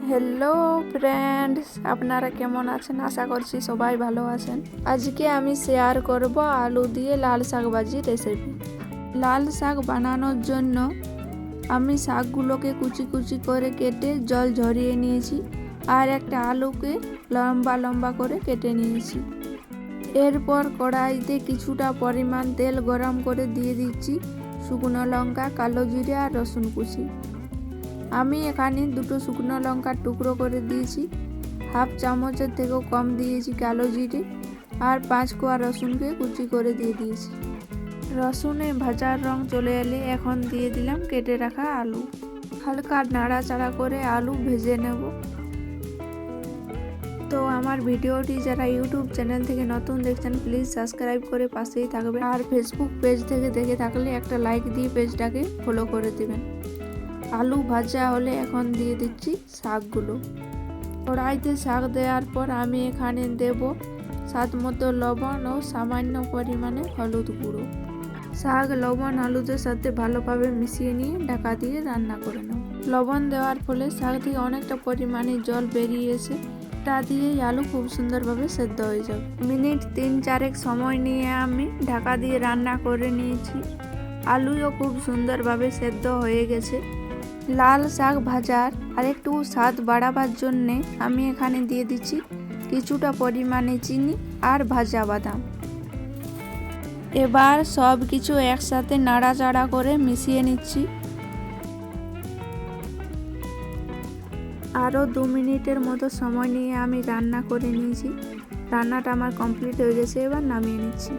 Hello friends, আপনারা কেমন আছেন? আশা করছি সবাই ভালো আছেন। আজকে আমি শেয়ার করব আলু দিয়ে লাল শাক ভাজি রেসিপি। লাল শাক বানানোর জন্য আমি শাকগুলোকে কুচি কুচি করে কেটে জল ঝরিয়ে নিয়েছি, আর একটা আলুকে লম্বা লম্বা করে কেটে নিয়েছি। এরপর কড়াইতে কিছুটা পরিমাণ তেল গরম করে দিয়ে দিচ্ছি শুকনো লঙ্কা, কালো জিরে আর রসুন কুচি। আমি এখানে দুটো শুকনো লঙ্কার টুকরো করে দিয়েছি, হাফ চামচের থেকেও কম দিয়েছি কালো জিরে, আর 5 কোয়া রসুনকে কুচি করে দিয়ে দিয়েছি। রসুনে ভাজার রং চলে এলে এখন দিয়ে দিলাম কেটে রাখা আলু। হালকা নাড়াচাড়া করে আলু ভেজে নেব। তো আমার ভিডিওটি যারা ইউটিউব চ্যানেল থেকে নতুন দেখছেন প্লিজ সাবস্ক্রাইব করে পাশেই থাকবেন, আর ফেসবুক পেজ থেকে দেখে থাকলে একটা লাইক দিয়ে পেজটাকে ফলো করে দেবেন। আলু ভাজা হলে এখন দিয়ে দিচ্ছি শাকগুলো। কড়াইতে শাক দেওয়ার পর আমি এখানে দেব স্বাদ মতো লবণ ও সামান্য পরিমাণে হলুদ গুঁড়ো। শাক লবণ হলুদের সাথে ভালোভাবে মিশিয়ে নিয়ে ঢাকা দিয়ে রান্না করে নেব। লবণ দেওয়ার ফলে শাক থেকে অনেকটা পরিমাণে জল বেরিয়ে এসে তা দিয়েই আলু খুব সুন্দরভাবে সেদ্ধ হয়ে যাবে। মিনিট 3-4 সময় নিয়ে আমি ঢাকা দিয়ে রান্না করে নিয়েছি। আলুও খুব সুন্দরভাবে সেদ্ধ হয়ে গেছে। লাল শাক ভাজার আরেকটু স্বাদ বাড়াবার জন্যে আমি এখানে দিয়ে দিচ্ছি কিছুটা পরিমাণে চিনি আর ভাজা বাদাম। এবার সব কিছু একসাথে নাড়াচাড়া করে মিশিয়ে নিচ্ছি। আরও 2 মিনিটের মতো সময় নিয়ে আমি রান্না করে নিয়েছি। রান্নাটা আমার কমপ্লিট হয়ে গেছে, এবার নামিয়ে নিচ্ছি।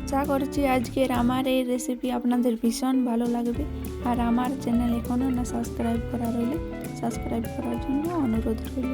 আশা করছি আজকের আমার এই রেসিপি আপনাদের ভীষণ ভালো লাগবে, আর আমার চ্যানেল এখনও না সাবস্ক্রাইব করা রইলে সাবস্ক্রাইব করার জন্য অনুরোধ রইল।